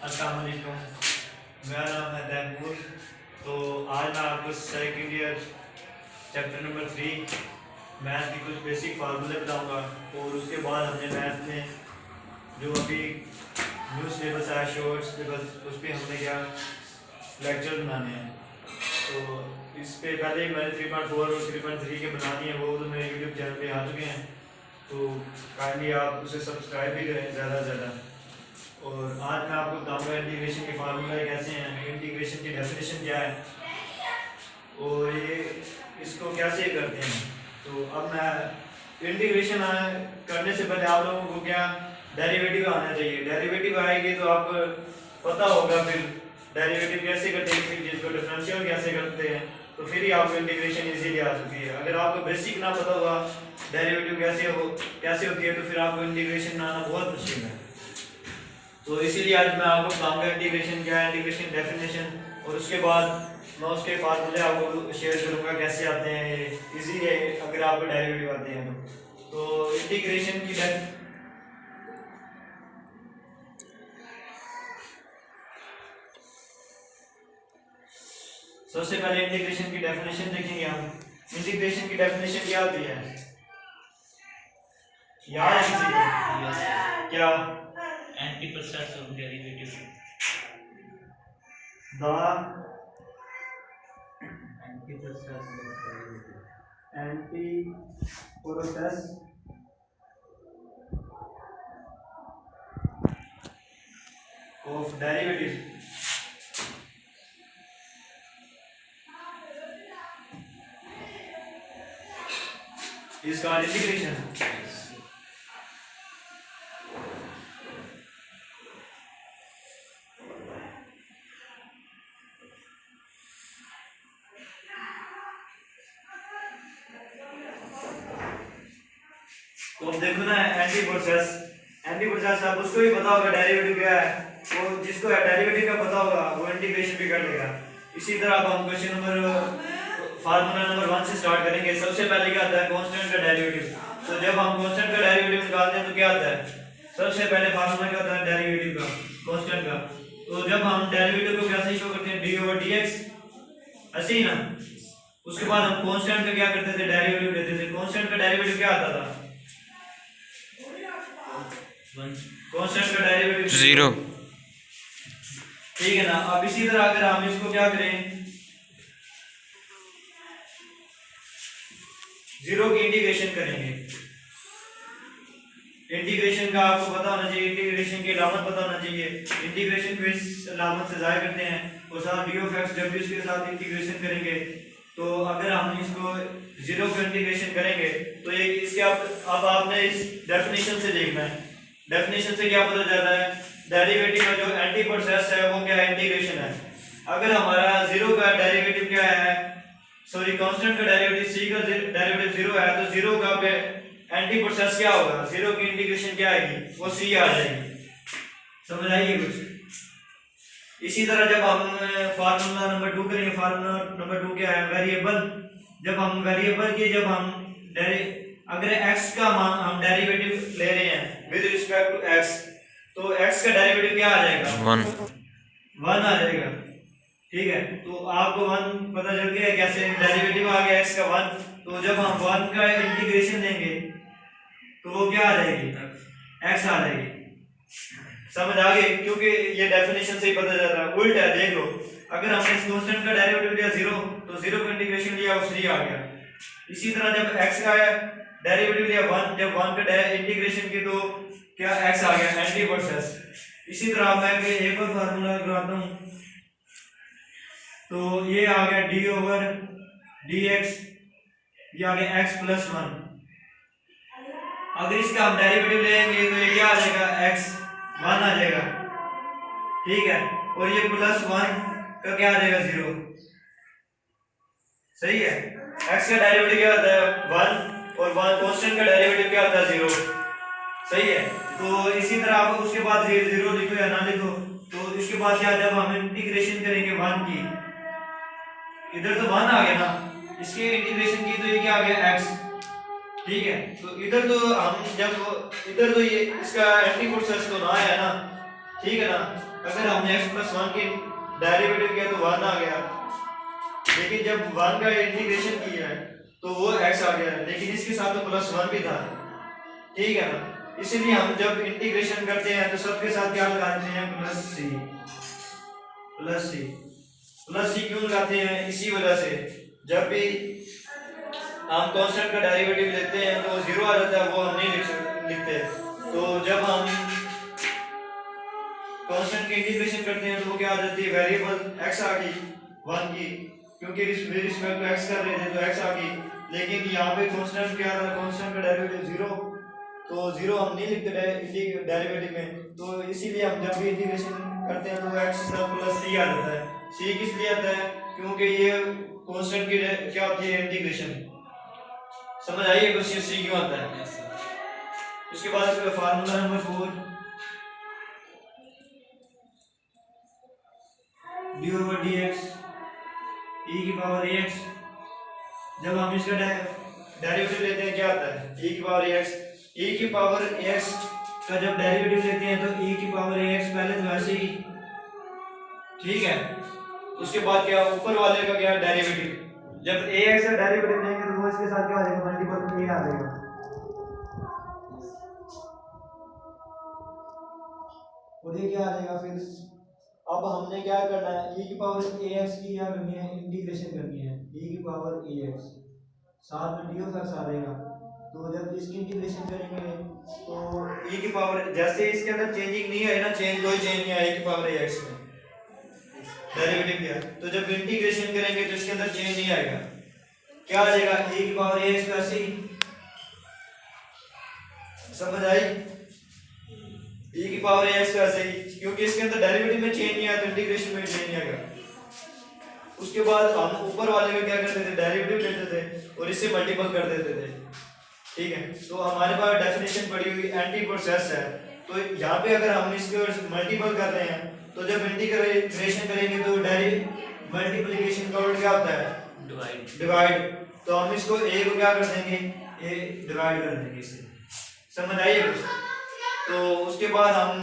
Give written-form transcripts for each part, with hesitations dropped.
अस्सलाम वालेकुम, मेरा नाम है तैमूर। तो आज मैं आपको second year chapter number 3 math की कुछ बेसिक फार्मूले बताऊंगा और उसके बाद हमने मैथ में जो अभी न्यू सिलेबस आया शॉर्ट सिलेबस उस पर हमने क्या लेक्चर बनाने हैं। तो इस पे पहले ही मैंने 3.4 और 3.3 के बना दिए, वो तो मेरे यूट्यूब चैनल पे आ चुके हैं। तो काइंडली आप उसे सब्सक्राइब भी करें ज़्यादा से ज़्यादा। और आज मैं आपको बताऊंगा इंटीग्रेशन के फार्मूले कैसे हैं, इंटीग्रेशन की डेफिनेशन क्या है और ये इसको कैसे करते हैं। तो अब मैं इंटीग्रेशन करने से पहले आप लोगों को क्या डेरिवेटिव आना चाहिए। डेरिवेटिव आएगी तो आपको पता होगा फिर डेरिवेटिव कैसे करते हैं, किसी चीज़ को डिफरेंशियल कैसे करते हैं, तो फिर ही आपको इंटीग्रेशन इजीली आ सकती है। अगर आपको बेसिक ना पता होगा डेरिवेटिव कैसे होती है तो फिर आपको इंटीग्रेशन आना बहुत मुश्किल है। तो इसीलिए आज मैं आपको बताऊंगा इंटीग्रेशन क्या है, इंटीग्रेशन डेफिनेशन, और उसके बाद मैं उसके फार्मूले आपको शेयर करूंगा कैसे आते हैं। इजी है अगर आपको डेरिवेटिव आते हैं तो इंटीग्रेशन की सबसे पहले इंटीग्रेशन की डेफिनेशन देखेंगे हम। इंटीग्रेशन की डेफिनेशन क्या होती है, याद है किसी को? क्या? एंटी-process of derivative. The Anti-process of derivative. anti-process of derivative is called integration. तो अब देखो ना एंटी प्रोसेस आप उसको भी पता होगा डेरिवेटिव क्या है, वो जिसको डेरिवेटिव का पता होगा वो इंटीग्रेशन भी कर लेगा। इसी तरह अब हम क्वेश्चन नंबर फार्मूला नंबर 1 से स्टार्ट करेंगे। सबसे पहले क्या आता है, कांस्टेंट का डेरिवेटिव। तो जब हम कांस्टेंट का डेरिवेटिव निकालते हैं तो क्या आता है, सबसे पहले फार्मूला क्या होता है डेरिवेटिव का, कांस्टेंट का। तो जब हम डेरिवेटिव को कैसे शो करते हैं, d/dx, ऐसे ही ना। उसके बाद हम कांस्टेंट का क्या करते थे, डेरिवेटिव लेते थे। कांस्टेंट का डेरिवेटिव क्या आता था, कांस्टेंट का डेरिवेटिव 0। ठीक है ना। अब इसी तरह अगर हम इसको क्या करें, 0 की इंटीग्रेशन करेंगे। इंटीग्रेशन का आपको पता होना चाहिए, इंटीग्रेशन की अलामत पता होना चाहिए। इंटीग्रेशन को इस अलामत से जाहिर करते हैं और साथ डी ऑफ एक्स डब्ल्यू के साथ इंटीग्रेशन करेंगे। तो अगर हम इसको 0 को इंटीग्रेशन करेंगे तो ये इसके अब आपने इस डेफिनेशन से देखना है। डेफिनेशन से क्या पता चल रहा है, डेरिवेटिव का जो एंटी प्रोसेस है वो क्या है, इंटीग्रेशन है। अगर हमारा 0 का डेरिवेटिव क्या है, सॉरी कांस्टेंट का डेरिवेटिव c का डेरिवेटिव 0 है, तो 0 का एंटी प्रोसेस क्या होगा, 0 की इंटीग्रेशन क्या आएगी, वो c आ जाएगी। समझ आइए कुछ। इसी तरह जब हम फार्मूला नंबर 2 करेंगे, फार्मूला नंबर 2 क्या है, वेरिएबल। जब हम वेरिएबल की अगर x का मान हम डेरिवेटिव ले रहे हैं विद रिस्पेक्ट टू x, तो x का डेरिवेटिव क्या आ जाएगा, 1 आ जाएगा। ठीक है, तो आपको 1 पता चल गया कैसे, डेरिवेटिव आ गया x का 1। तो जब हम 1 का इंटीग्रेशन लेंगे तो वो क्या आ जाएगी, x आ जाएगी। समझ आ गई, क्योंकि ये डेफिनेशन से ही पता चल रहा है। उल्टा है, देख लो, अगर हमने इस कांस्टेंट का डेरिवेटिव लिया 0 तो 0 का इंटीग्रेशन लिया वो 3 आ गया। इसी तरह जब x का डेरिवेटिव लिया 1, जब 1 का इंटीग्रेशन की तो क्या x आ गया, एंटी प्रोसेस। इसी तरह मैं एक और फार्मूला लगाता हूं, तो ये आ गया d/dx, ये आ गया x + 1। अगर इसका हम डेरिवेटिव लेंगे तो ये क्या आ जाएगा, x 1 आ जाएगा। ठीक है, और ये +1 का क्या आ जाएगा, 0। सही है, x का डेरिवेटिव क्या होता है, 1, और 1 कांस्टेंट का डेरिवेटिव क्या होता है, 0। सही है, तो इसी तरह आप उसके बाद 0 लिखो या ना लिखो, तो इसके बाद क्या, जब हम इंटीग्रेशन करेंगे 1 की, इधर तो 1 आ गया ना, इसके इंटीग्रेशन की तो ये क्या आ गया, x। ठीक है, तो इधर तो हम जब इधर तो ये इसका एंटी प्रोसेस तो ना है ना, ठीक है ना। अगर हमने x प्लस 1 की डेरिवेटिव किया तो 1 आ गया, लेकिन जब 1 का इंटीग्रेशन किया है तो वो x आ गया, लेकिन इसके साथ तो प्लस 1 भी था, ठीक है ना। इसीलिए हम जब इंटीग्रेशन करते हैं तो सबके साथ क्या लगाते हैं, प्लस सी। प्लस सी प्लस सी क्यों लगाते हैं, इसी वजह से जब भी हम कांस्टेंट का डेरिवेटिव लेते हैं तो जीरो आ जाता है, वो हम नहीं लिखते। तो जब हम कांस्टेंट की इंटीग्रेशन करते हैं तो वो क्या आ जाती है, वेरिएबल x आ गई 1 की, क्योंकि रिस्पेक्ट टू x कर रहे थे तो x आ गई। लेकिन यहाँ पे कांस्टेंट क्या था, कांस्टेंट का डेरिवेटिव जीरो, तो जीरो हम नहीं लिखते डेरिवेटिव में, तो इसीलिए हम जब भी इंटीग्रेशन करते हैं तो x प्लस c आ जाता है। c किस लिए आता है, क्योंकि ये कांस्टेंट की क्या होती है, इंटीग्रेशन। समझ आइए क्वेश्चन c क्यों आता है। उसके बाद formula number 4, D over D X E की पावर ax। जब हम इसका डेरिवेटिव लेते हैं क्या आता है, e की पावर ax। e की पावर ax का जब डेरिवेटिव लेते हैं तो e की पावर ax पहले तो ऐसे ही, ठीक है। उसके बाद क्या, ऊपर वाले का क्या डेरिवेटिव, जब ax का डेरिवेटिव लेंगे तो वो इसके साथ क्या आ जाएगा, मल्टीपल a आ जाएगा। और ये क्या आ जाएगा फिर। अब हमने क्या करना है, e की पावर ax की क्या करनी है, इंटीग्रेशन करनी है, e की पावर ax, साथ में डी ऑफ एक्स आ जाएगा। तो जब इसकी इंटीग्रेशन करेंगे तो e की पावर, जैसे इसके अंदर चेंजिंग नहीं है ना, कोई चेंज नहीं आया e की पावर ax में, डेरिवेटिव किया, तो जब इंटीग्रेशन करेंगे तो इसके अंदर चेंज नहीं आएगा, क्या आ जाएगा, e की पावर ax वैसे ही। समझ आई, e की पावर ax वैसे ही, क्योंकि इसके अंदर डेरिवेटिव में चेंज नहीं आया तो इंटीग्रेशन में चेंज नहीं आएगा। उसके बाद हम ऊपर वाले में क्या करते थे, डेरिवेटिव लेते थे और इससे मल्टीपल कर देते थे, ठीक है। तो हमारे पास डेफिनेशन पड़ी हुई एंटी प्रोसेस है, तो यहाँ पे अगर हम इसको मल्टीपल कर रहे हैं तो जब इंटीग्रेशन करेंगे तो मल्टीप्लिकेशन का उल्टा क्या होता है, डिवाइड। तो हम इसको a को क्या कर देंगे, a डिवाइड कर देंगे इसे। समझ आइए। तो उसके बाद हम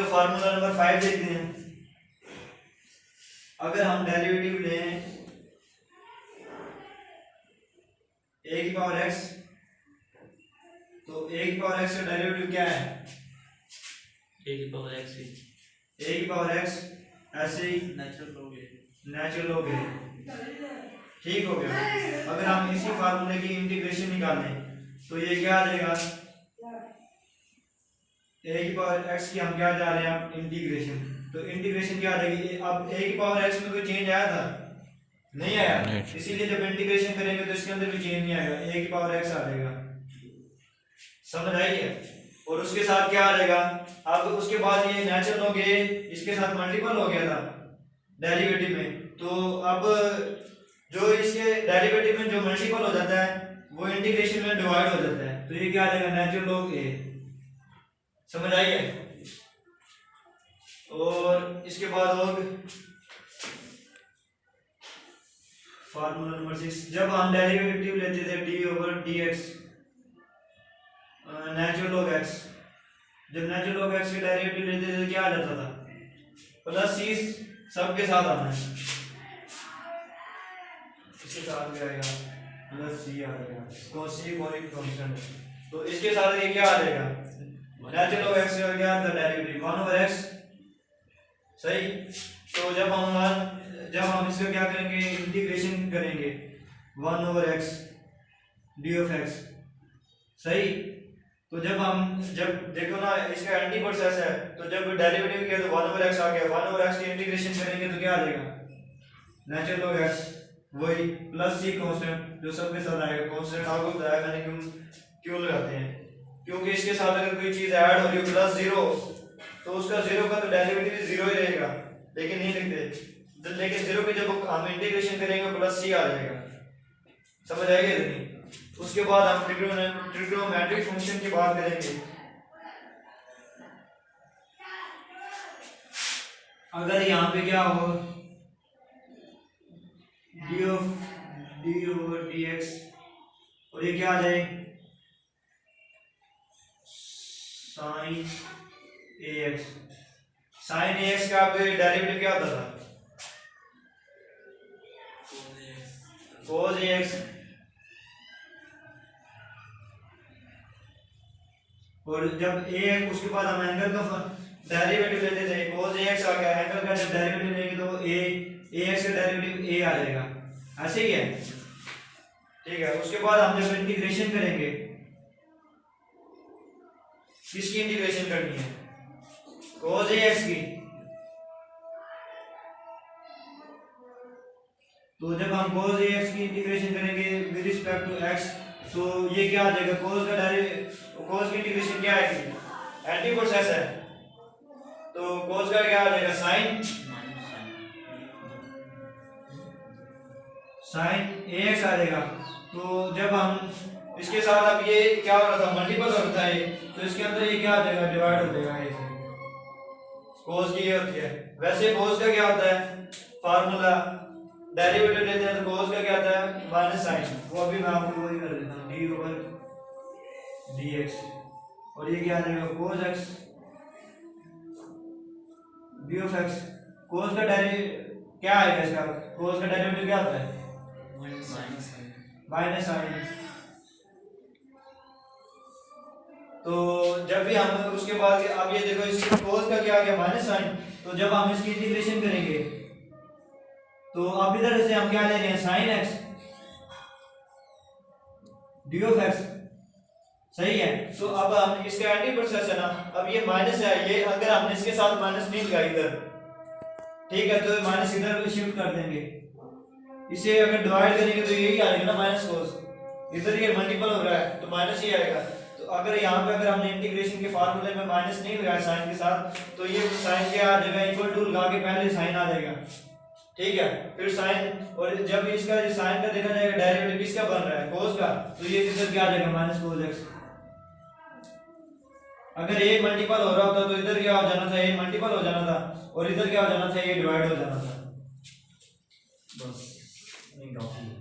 फार्मूला नंबर 5 देखते हैं। अगर हम डेरिवेटिव लें a की पावर x, तो a की पावर x का डेरिवेटिव क्या है, a की पावर x ही, a की पावर x ऐसे ही नेचुरल हो गए, ठीक हो गया। अगर हम इसी फार्मूले की इंटीग्रेशन निकालें तो ये क्या आ जाएगा, a की पावर x की हम क्या जा रहे हैं, इंटीग्रेशन, तो इंटीग्रेशन क्या आ जाएगी। अब a की पावर x में कोई चेंज आया था, नहीं आया, इसीलिए जब इंटीग्रेशन करेंगे तो इसके अंदर भी चेंज नहीं आएगा, a की पावर x आ जाएगा। समझ आई है। और उसके साथ क्या आ जाएगा, अब उसके बाद ये नेचुरल हो गए, इसके साथ मल्टीपल हो गया था डेरिवेटिव में, तो अब जो इसके डेरिवेटिव में जो मल्टीपल हो जाता है वो इंटीग्रेशन में डिवाइड हो जाता है, तो ये क्या आ जाएगा, नेचुरल लॉग a। समझ आई है। और इसके बाद और फार्मूला नंबर 6, जब हम डेरिवेटिव लेते थे D over D x natural log x, जब नेचुरल लॉग x के डेरिवेटिव लेते थे क्या आ जाता था, प्लस c, सबके साथ आना है, इसके साथ क्या आएगा, प्लस c आ जाएगा, cos c कोई कांस्टेंट है, तो इसके साथ ये क्या आ जाएगा, नेचुरल लॉग x का क्या आता है डेरिवेटिव 1 ओवर x, सही। तो जब हम इसका क्या करेंगे, इंटीग्रेशन करेंगे 1 over x D of x, सही। तो जब देखो ना इसका एंटी प्रोसेस है, तो जब डेरिवेटिव किया तो 1 ओवर x आ गया, 1 ओवर x की इंटीग्रेशन करेंगे तो क्या आ जाएगा, नेचुरल लॉग x, वही प्लस c कांस्टेंट जो सबके साथ आएगा, कांस्टेंट आपको बताया मैंने क्यों लगाते हैं, क्योंकि इसके साथ अगर कोई चीज ऐड हो रही है प्लस 0 तो उसका 0 का तो डेरिवेटिव 0 ही रहेगा, लेकिन नहीं लिखते, लेकिन 0 पे जब हम इंटीग्रेशन करेंगे प्लस c आ जाएगा। समझ आएगी इतनी। उसके बाद हम ट्रिग्नोमेट्रिक फंक्शन की बात करेंगे। अगर यहाँ पे क्या हो, डी ओवर डी एक्स, और ये क्या आ जाए साइन ए एक्स। साइन ए एक्स का डेरिवेटिव क्या होता था? कोस ए एक्स। और जब ए उसके बाद हम एंगल का डेरिवेटिव लेते थे, कोस ए एक्स आ गया, एंगल का जब डेरिवेटिव लेंगे तो ए एक्स का डेरिवेटिव ए आ जाएगा, ऐसे ही है। ठीक है, उसके बाद हम जब इंटीग्रेशन करेंगे, किसकी इंटीग्रेशन करनी है? कोस ए एक्स की। तो जब हम कोस ए एक्स की इंटीग्रेशन करेंगे विद रिस्पेक्ट टू एक्स, तो ये क्या आ जाएगा? कोस की इंटीग्रेशन क्या आएगी? एंटी प्रोसेस है, तो कोस का क्या आ जाएगा? साइन ए एक्स आ जाएगा। तो जब हम इसके साथ, अब ये क्या हो रहा था? मल्टीपल हो रहा था ये, तो इसके अंदर ये क्या आ जाएगा? डिवाइड हो जाएगा। ऐसे कोस की ये होती है। वैसे कोस का क्या होता है? फार्मूला डेरिवेटिव लेते हैं तो कोस का क्या आता है? Minus sign. वो अभी मैं आपको वही कर देता हूँ, डी ओवर डी एक्स। और ये क्या आ जाएगा? Cos X D of X. Cos का डेरिवेटिव क्या आएगा इसका? कोस का डेरिवेटिव क्या होता है? Minus sign. तो जब भी हम उसके बाद, अब ये देखो इसके कोस का क्या आ गया? Minus sign. तो जब हम इसकी इंटीग्रेशन करेंगे तो अब इधर से हम क्या ले रहे हैं? Sine x D of x, सही है। तो अब हम इसका एंटी प्रोसेस है ना, अब ये माइनस है, ये अगर हमने इसके साथ माइनस नहीं लगाई इधर, ठीक है, तो माइनस इधर शिफ्ट कर देंगे। इसे अगर डिवाइड करेंगे तो यही आएगा ना, माइनस कोस। इधर ये मल्टीपल हो रहा है तो माइनस ही आएगा। तो अगर यहाँ पे अगर हमने इंटीग्रेशन के फार्मूले में माइनस नहीं लगाया साइन के साथ, तो ये साइन क्या आ जाएगा? इक्वल टू लगा के पहले साइन आ जाएगा, ठीक है। फिर साइन, और जब इसका साइन का देखा जाएगा डेरिवेटिव किसका बन रहा है? कोस का, तो ये इधर क्या आ जाएगा? Minus cos x. अगर ए मल्टीपल हो रहा होता तो इधर क्या हो जाना था? ए मल्टीपल हो जाना था, और इधर क्या हो जाना था? ये डिवाइड हो जाना था। बस नहीं काफी।